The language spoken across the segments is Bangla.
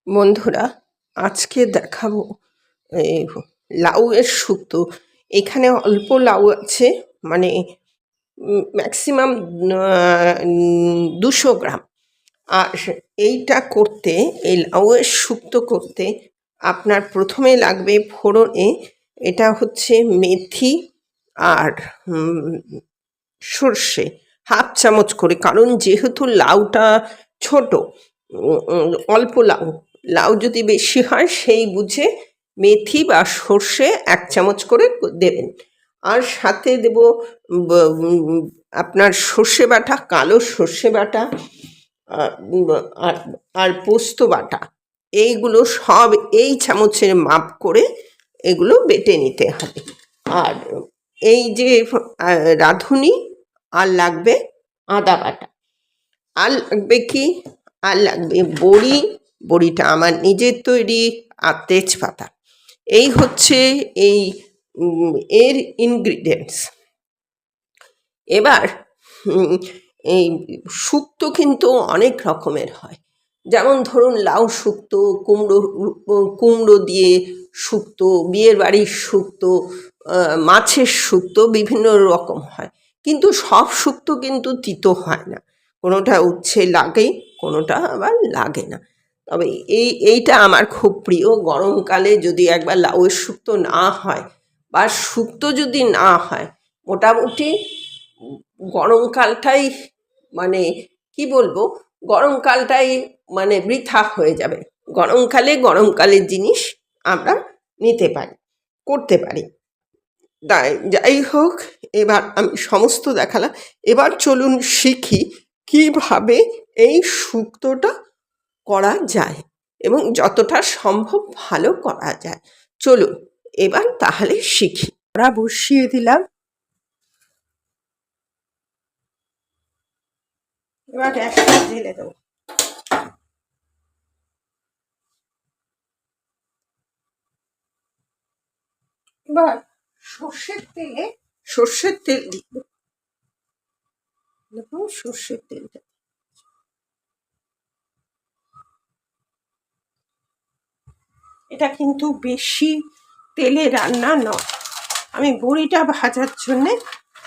বন্ধুরা, আজকে দেখাবো এই লাউয়ের শুক্তো। এখানে অল্প লাউ আছে, মানে ম্যাক্সিমাম 200 গ্রাম। আর এইটা করতে, এই লাউয়ের শুক্তো করতে আপনার প্রথমে লাগবে ফোড়নে, এটা হচ্ছে মেথি আর সর্ষে, হাফ চামচ করে, কারণ যেহেতু লাউটা ছোট, অল্প লাউ, লাউ যদি বেশি হয় সেই বুঝে মেথি বা সর্ষে 1 চামচ করে দেবেন। আর সাথে দেব আপনার সর্ষে বাটা, কালো সর্ষে বাটা, আর আর পোস্ত বাটা। এইগুলো সব এই চামচের মাপ করে এগুলো বেটে নিতে হবে। আর এই যে রাঁধুনি, আর লাগবে আদা বাটা, আর লাগবে কি, আর লাগবে বড়ি, বড়িটা আমার নিজের তৈরি, আর তেজপাতা। এই হচ্ছে এই এর ইনগ্রিডিয়েন্টস। এবার এই শুক্তো কিন্তু অনেক রকমের হয়, যেমন ধরুন লাউ শুক্তো, কুমড়ো দিয়ে শুক্তো, বিয়ের বাড়ির শুক্তো, মাছের শুক্তো, বিভিন্ন রকম হয়। কিন্তু সব শুক্তো কিন্তু তিতো হয় না, কোনোটা উচ্ছে লাগে, কোনোটা আবার লাগে না। তবে এইটা আমার খুব প্রিয়। গরমকালে যদি একবার লাউয়ের শুক্তো না হয়, বা শুক্তো যদি না হয়, মোটামুটি গরমকালটাই, মানে কি বলবো, গরমকালটাই মানে বৃথা হয়ে যাবে। গরমকালের জিনিস আমরা নিতে পারি, করতে পারি। যাই হোক, এবার আমি সমস্ত দেখালাম। এবার চলুন শিখি কিভাবে এই শুক্তোটা করা যায় এবং যতটা সম্ভব ভালো করা যায়। চলুন এবার তাহলে শিখি। কড়া বসিয়ে দিলাম, এবার গ্যাসটা জ্বেলে দেবো। এবার সর্ষের তেল দিব। দেখুন সর্ষের তেলটা, এটা কিন্তু বেশি তেলে রান্না নয়। আমি বড়িটা ভাজার জন্যে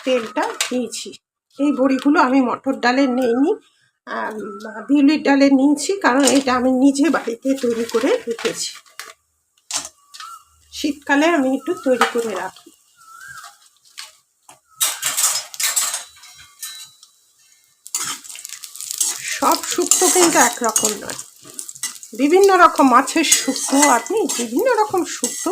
তেলটা দিয়েছি। এই বড়িগুলো আমি মটর ডালের নিইনি, বিউলির ডালের নিয়েছি, কারণ এটা আমি নিজে বাড়িতে তৈরি করে রেখেছি। শীতকালে আমি একটু তৈরি করে রাখি। সব শুক্তো কিন্তু একরকম নয়, বিভিন্ন রকম মাছের শুক্তো, আপনি বিভিন্ন রকম শুক্তো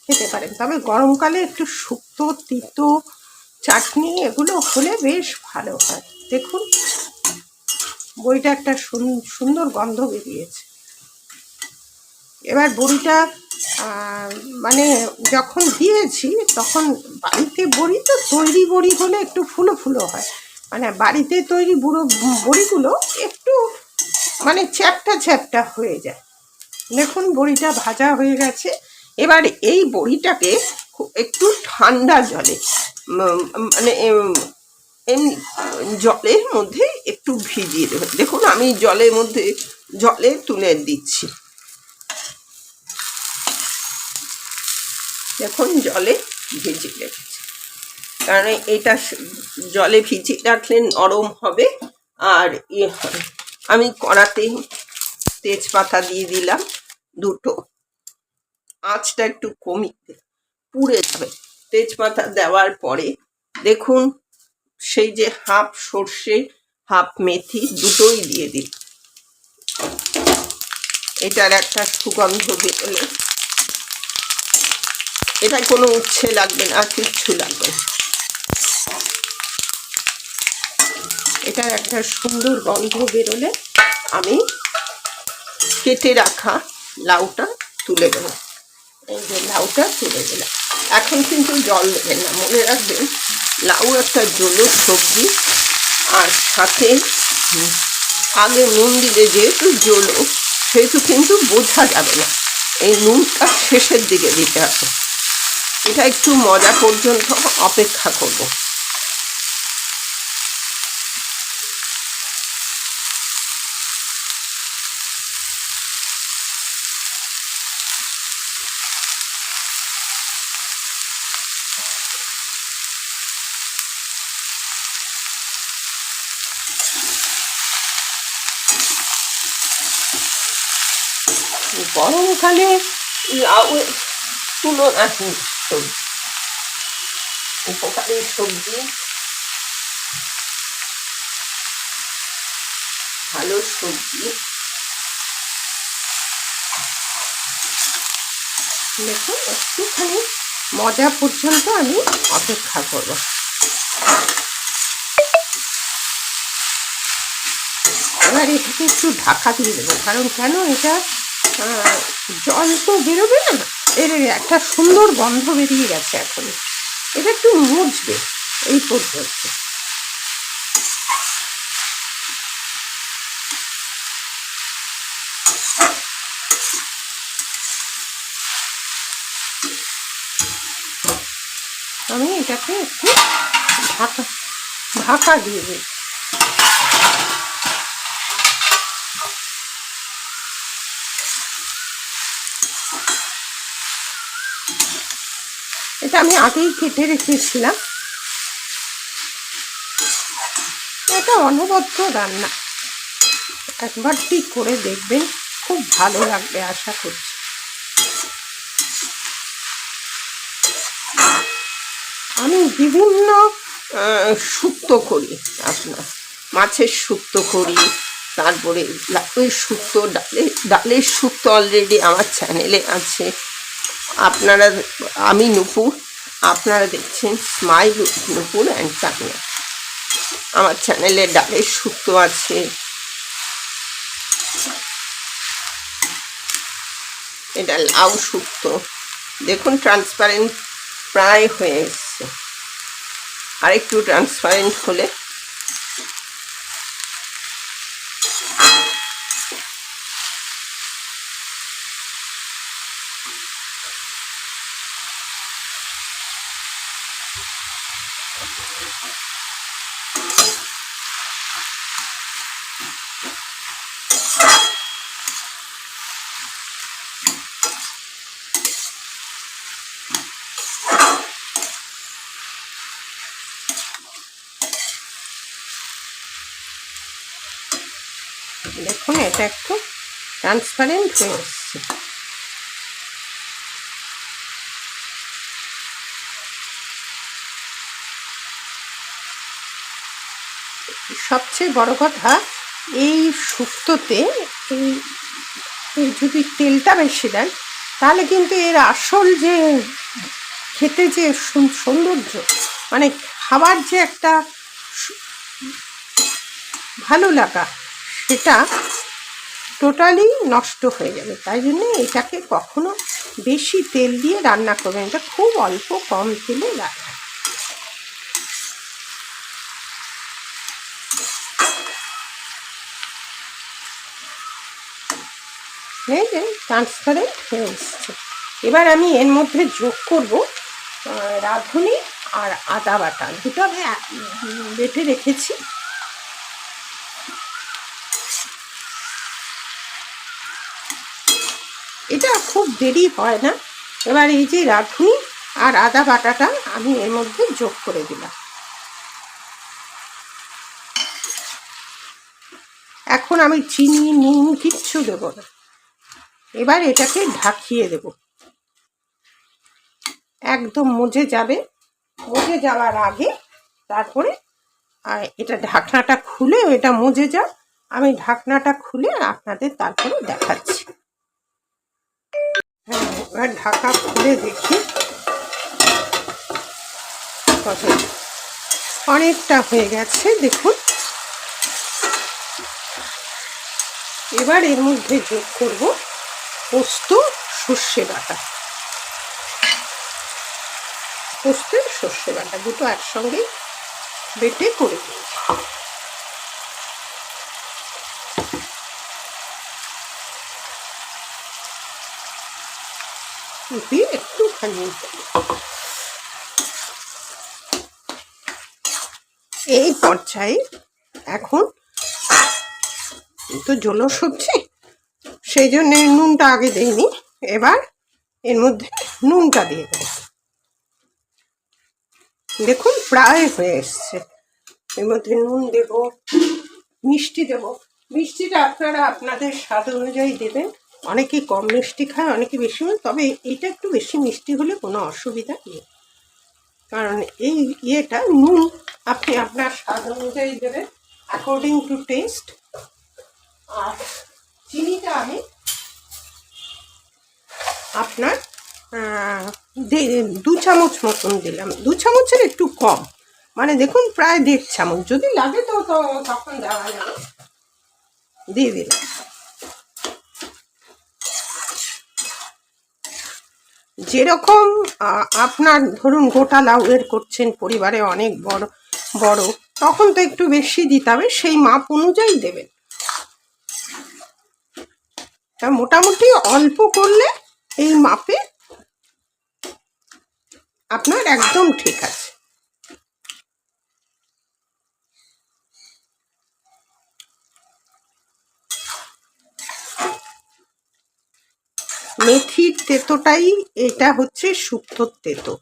খেতে পারেন। তবে গরমকালে একটু শুক্তো, তিতো, চাটনি এগুলো হলে বেশ ভালো হয়। দেখুন বড়িটা একটা সুন্দর গন্ধ বেরিয়েছে। এবার বড়িটা মানে যখন দিয়েছি তখন, বাড়িতে বড়ি তো, তৈরি বড়ি হলে একটু ফুলো ফুলো হয়, মানে বাড়িতে তৈরি বড়িগুলো একটু মানে চ্যাপটা চ্যাপটা হয়ে যায়। দেখুন বড়িটা ভাজা হয়ে গেছে। এবার এই বড়িটাকে একটু ঠান্ডা জলে, মানে এমনি জলের মধ্যে একটু ভিজিয়ে দেবেন। দেখুন আমি জলে তুলে দিচ্ছি। দেখুন জলে ভিজিয়ে রেখেছি, কারণ এটা জলে ভিজিয়ে রাখলে নরম হবে আর ইয়ে হবে। আমি কড়াতে তেজপাতা দিয়ে দিলাম দুটো, আঁচটা একটু কমিয়ে, পুড়ে যাবে। তেজপাতা দেওয়ার পরে দেখুন সেই যে হাফ সর্ষে হাফ মেথি দুটোই দিয়ে দিই। এটার একটা সুগন্ধ বেরোলে, এটা কোনো উচ্ছে লাগবে না, কিচ্ছু লাগবে না, এটার একটা সুন্দর গন্ধ বেরোলে আমি কেটে রাখা লাউটা তুলে দেবো। এই যে লাউটা তুলে দিলাম। এখন কিন্তু জল দেবেন না, মনে রাখবেন লাউ একটা জলের সবজি, আর সাথে আগে নুন দিলে যেহেতু জলো, সেহেতু কিন্তু বোঝা যাবে না। এই নুনটা শেষের দিকে দিতে হবে। এটা একটু মজা পর্যন্ত অপেক্ষা করব। গরমকালে লাউয়ের তুলনাহীন সবজি, উপকারী সবজি, ভালো সবজি। দেখুন একটুখানি মজা পর্যন্ত আমি অপেক্ষা করব। এবার এটাকে একটু ঢাকা দিয়ে দেবো, কারণ কেন এটা জল তো বেরোবে না, এর একটা সুন্দর গন্ধ বেরিয়ে গেছে। এখন এটা একটু মুছবে এই পর্যন্ত। আমি এটাকে একটু ঢাকা দিয়ে দিই। এটা আমি আগেই কেটে রেখেছিলাম। এটা অনবদ্য রান্না, একবার ঠিক করে দেখবেন, খুব ভালো লাগবে আশা করছি। আমি বিভিন্ন শুক্তো করি, আপনার মাছের শুক্তো করি, তারপরে লাউয়ের শুক্তো, ডালের শুক্তো অলরেডি আমার চ্যানেলে আছে। আপনারা, আমি নূপুর, আপনারা দেখছেন স্মাইল নূপুর অ্যান্ড তানিয়া। আমার চ্যানেলে ডালের শুক্তো আছে। এটা লাউ শুক্তো, দেখুন ট্রান্সপারেন্ট প্রায় হয়ে এসছে, আর একটু ট্রান্সপারেন্ট হলে দেখুন এটা একটু ট্রান্সপারেন্ট হয়ে এসছে। সবচেয়ে বড় কথা, এই শুক্তোতে এই যদি তেলটা বেশি দেন, তাহলে কিন্তু এর আসল যে খেতে যে সৌন্দর্য, মানে খাবার যে একটা ভালো লাগা, সেটা টোটালি নষ্ট হয়ে যাবে। তাই জন্য এটাকে কখনো বেশি তেল দিয়ে রান্না করবেন, এটা খুব অল্প কম তেলে রান্না। এই যে ট্রান্সপারেন্ট হয়ে এসছে। এবার আমি এর মধ্যে যোগ করব রাঁধুনি আর আদা বাটা, দুটো আমি বেটে রেখেছি। এটা খুব দেরি হয় না। এবার এই যে রাঁধুনি আর আদা বাটাটা আমি এর মধ্যে যোগ করে দিলাম। এখন আমি চিনি নুন কিচ্ছু দেব না, এবার এটাকে ঢাকিয়ে দেব, একদম মজে যাবে। মজে যাওয়ার আগে তারপরে এটা ঢাকনাটা খুলে, এটা মজে যাও, আমি ঢাকনাটা খুলে আপনাদের তারপরে দেখাচ্ছি। হ্যাঁ, এবার ঢাকা খুলে দেখি, অনেকটা হয়ে গেছে দেখুন। এবার এর মধ্যে যোগ করব পোস্ত সর্ষে বাটা, পোস্তের সর্ষে বাটা দুটো একসঙ্গে বেটে করে দিই একটুখানি। এই পর্যায়ে এখন তো জল সবজি, সেই জন্য নুনটা আগে দিইনি, এবার এর মধ্যে নুনটা দিয়ে দেব। দেখুন প্রায় হয়ে এসছে। এর মধ্যে নুন দেব, মিষ্টি দেব, মিষ্টিটা আপনারা আপনাদের স্বাদ অনুযায়ী দেবেন। অনেকে কম মিষ্টি খায়, অনেকে বেশি, তবে এটা একটু বেশি মিষ্টি হলে কোনো অসুবিধা নেই, কারণ এই ইয়েটা নুন আপনি আপনার স্বাদ অনুযায়ী দেবেন, অ্যাকর্ডিং টু টেস্ট। আর চিনিটা আমি আপনার 2 চামচ মতন দিলাম, 2 চামচের একটু কম, মানে দেখুন প্রায় 1.5 চামচ, যদি লাগে তো তখন দেওয়া যাবে, দিয়ে দিলাম। যেরকম আপনার ধরুন গোটা লাউয়ের করছেন, পরিবারে অনেক বড় বড়, তখন তো একটু বেশি দিতে হবে, সেই মাপ অনুযায়ী দেবেন। তা মোটামুটি অল্প করলে এই মাপে আপনার একদম ঠিক আছে। মেথির তেঁতোটাই, এটা হচ্ছে শুক্তোর তেঁতো।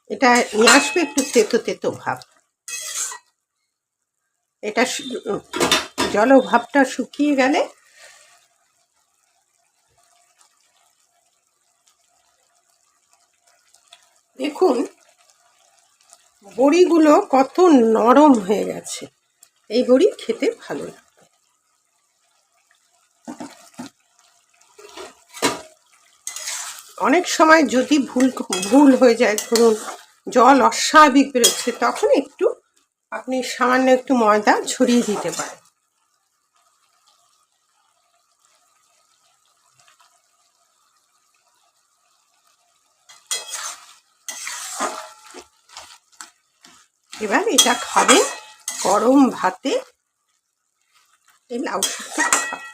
এটা নিয়ে আসবে একটু তেঁতো তেঁতো ভাব। এটা জলভাবটা শুকিয়ে গেলে দেখুন বড়িগুলো কত নরম হয়ে গেছে। এই বড়ি খেতে ভালো লাগবে। অনেক সময় যদি ভুল হয়ে যায়, ধরুন জল অস্বাভাবিক বেরোচ্ছে, তখন একটু আপনি সামান্য একটু ময়দা ছড়িয়ে দিতে পারেন। এবার এটা খাবেন গরম ভাতে, এই লাউ শাকটা খাবেন।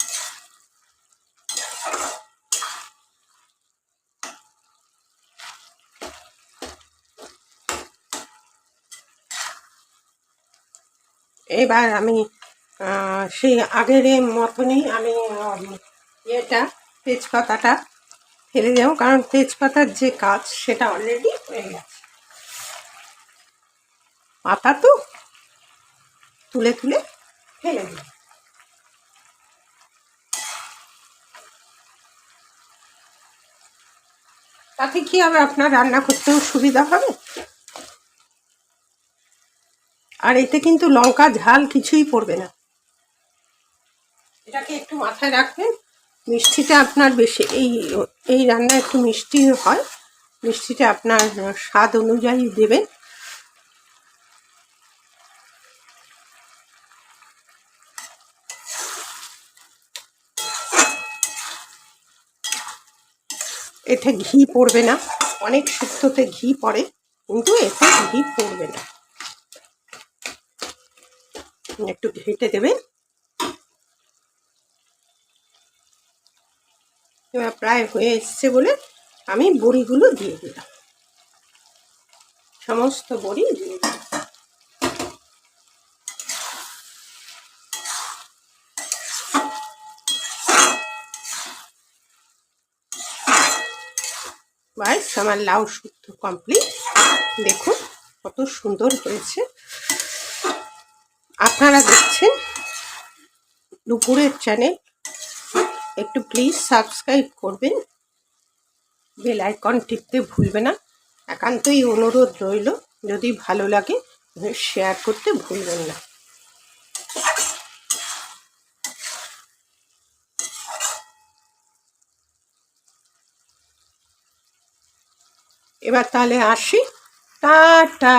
এবার আমি সেই আগের মতনই আমি তেজপাতাটা ফেলে দেবো, কারণ তেজপাতার যে কাজ সেটা অলরেডি হয়ে গেছে। পাতা তো তুলে তুলে ফেলে দিই। তাতে কি হবে, আপনার রান্না করতেও সুবিধা হবে। আর এতে কিন্তু লঙ্কা ঝাল কিছুই পড়বে না। এটাকে একটু মাথায় রাখবেন। মিষ্টিটা আপনার বেশি, এই রান্না একটু মিষ্টি হয়, মিষ্টিটা আপনার স্বাদ অনুযায়ী দেবেন। এতে ঘি পড়বে না, অনেক শুক্তোতে ঘি পড়ে, কিন্তু এতে ঘি পড়বে না। একটু ঘেটে দেবেন। এবার প্রায় হয়ে এসছে বলে আমি বড়িগুলো দিয়ে দিলাম, সমস্ত বড়ি দিয়ে দিলাম। ব্যাস আমার লাউ শুক্তো কমপ্লিট। দেখুন কত সুন্দর হয়েছে। আপনারা দেখছেন দুপুরের চ্যানেল, একটু প্লিজ সাবস্ক্রাইব করবেন, বেল আইকন টিপতে ভুলবে না, একান্তই অনুরোধ রইল। যদি ভালো লাগে শেয়ার করতে ভুলবেন না। এবার তাহলে আসি, টাটা।